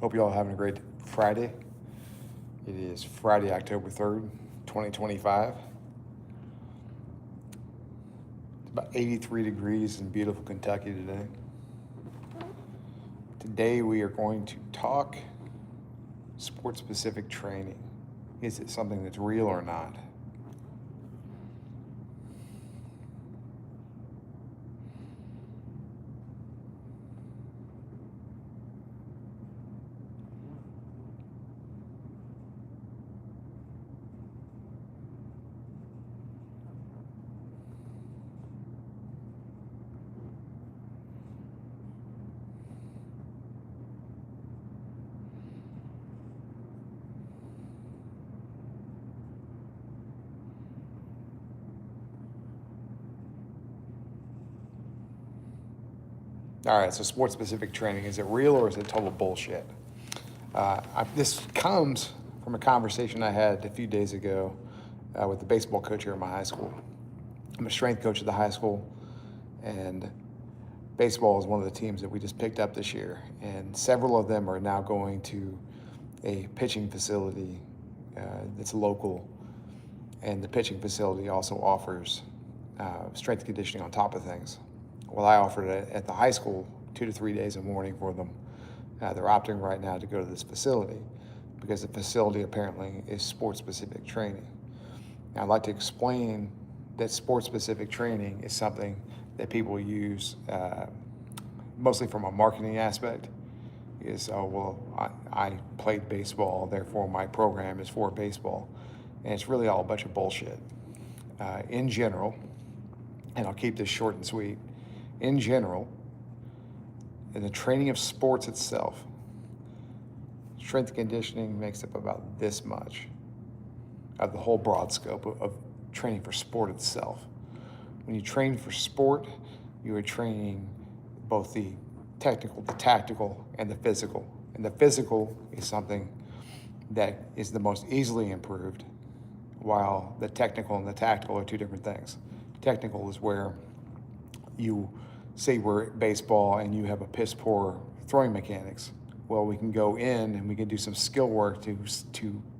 Hope you all having a great Friday. It is Friday, October 3rd, 2025. It's about 83 degrees in beautiful Kentucky today. Today we are going to talk sport-specific training. Is it something that's real or not? All right, so sport-specific training, is it real or is it total bullshit? This comes from a conversation I had a few days ago with the baseball coach here at my high school. I'm a strength coach at the high school, and baseball is one of the teams that we just picked up this year, and several of them are now going to a pitching facility that's local, and the pitching facility also offers strength conditioning on top of things. Well, I offered it at the high school 2 to 3 days a morning for them. They're opting right now to go to this facility because the facility apparently is sport-specific training. Now, I'd like to explain that sport-specific training is something that people use mostly from a marketing aspect. I played baseball, therefore my program is for baseball. And it's really all a bunch of bullshit. In general, and I'll keep this short and sweet, in general, in the training of sports itself, strength conditioning makes up about this much of the whole broad scope of training for sport itself. When you train for sport, you are training both the technical, the tactical, and the physical. And the physical is something that is the most easily improved, while the technical and the tactical are two different things. Technical is where you say we're at baseball and you have a piss poor throwing mechanics. Well, we can go in and we can do some skill work to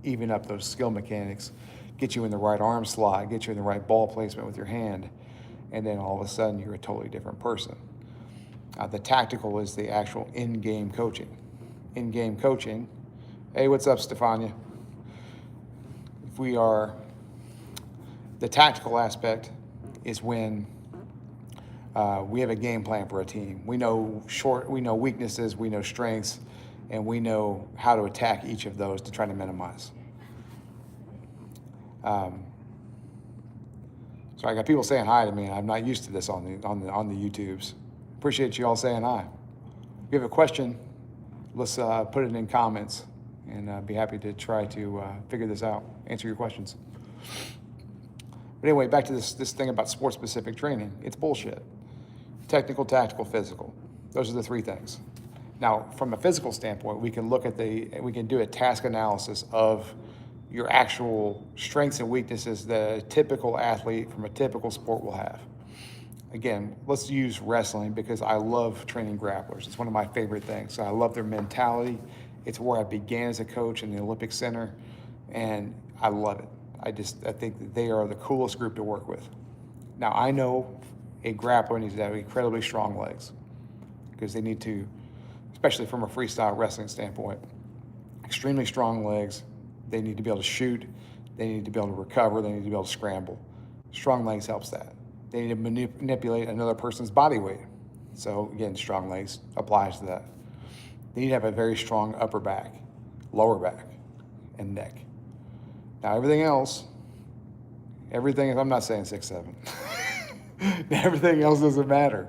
even up those skill mechanics, get you in the right arm slot, get you in the right ball placement with your hand, and then all of a sudden you're a totally different person. The tactical is the actual in-game coaching. In-game coaching, hey, what's up, Stefania? The tactical aspect is when we have a game plan for a team. We know weaknesses, we know strengths, and we know how to attack each of those to try to minimize. So I got people saying hi to me, and I'm not used to this on the YouTubes. Appreciate you all saying hi. If you have a question, let's put it in comments, and be happy to try to figure this out, answer your questions. But anyway, back to this thing about sport-specific training. It's bullshit. Technical, tactical, physical. Those are the three things. Now, from a physical standpoint, we can do a task analysis of your actual strengths and weaknesses that a typical athlete from a typical sport will have. Again, let's use wrestling because I love training grapplers. It's one of my favorite things. So I love their mentality. It's where I began as a coach in the Olympic Center, and I love it. I think that they are the coolest group to work with. Now, I know a grappler needs to have incredibly strong legs because they need to, especially from a freestyle wrestling standpoint, extremely strong legs. They need to be able to shoot. They need to be able to recover. They need to be able to scramble. Strong legs helps that. They need to manipulate another person's body weight. So again, strong legs applies to that. They need to have a very strong upper back, lower back, and neck. Now, everything, I'm not saying 6'7". Everything else doesn't matter.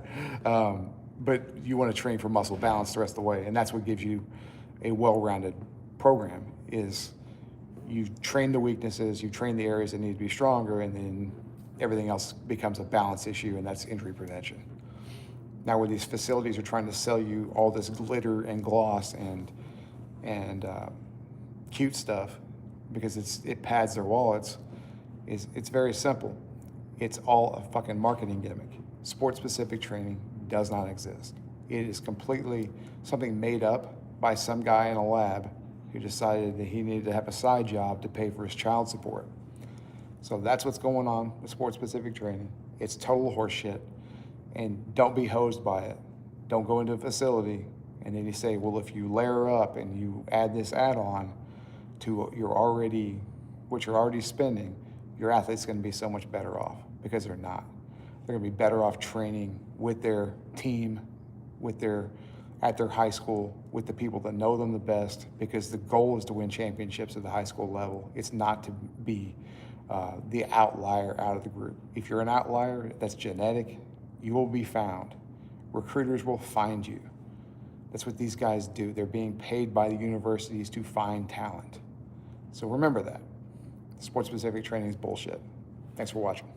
But you want to train for muscle balance the rest of the way. And that's what gives you a well-rounded program is you train the weaknesses, you train the areas that need to be stronger, and then everything else becomes a balance issue, and that's injury prevention. Now, where these facilities are trying to sell you all this glitter and gloss and cute stuff, because it pads their wallets, it's very simple. It's all a fucking marketing gimmick. Sport-specific training does not exist. It is completely something made up by some guy in a lab who decided that he needed to have a side job to pay for his child support. So that's what's going on with sport-specific training. It's total horseshit, and don't be hosed by it. Don't go into a facility and then you say, well, if you layer up and you add this add-on to what you're already spending, your athlete's going to be so much better off, because they're not. They're going to be better off training with their team, at their high school, with the people that know them the best, because the goal is to win championships at the high school level. It's not to be the outlier out of the group. If you're an outlier, that's genetic, you will be found. Recruiters will find you. That's what these guys do. They're being paid by the universities to find talent. So remember that. Sport-specific training is bullshit. Thanks for watching.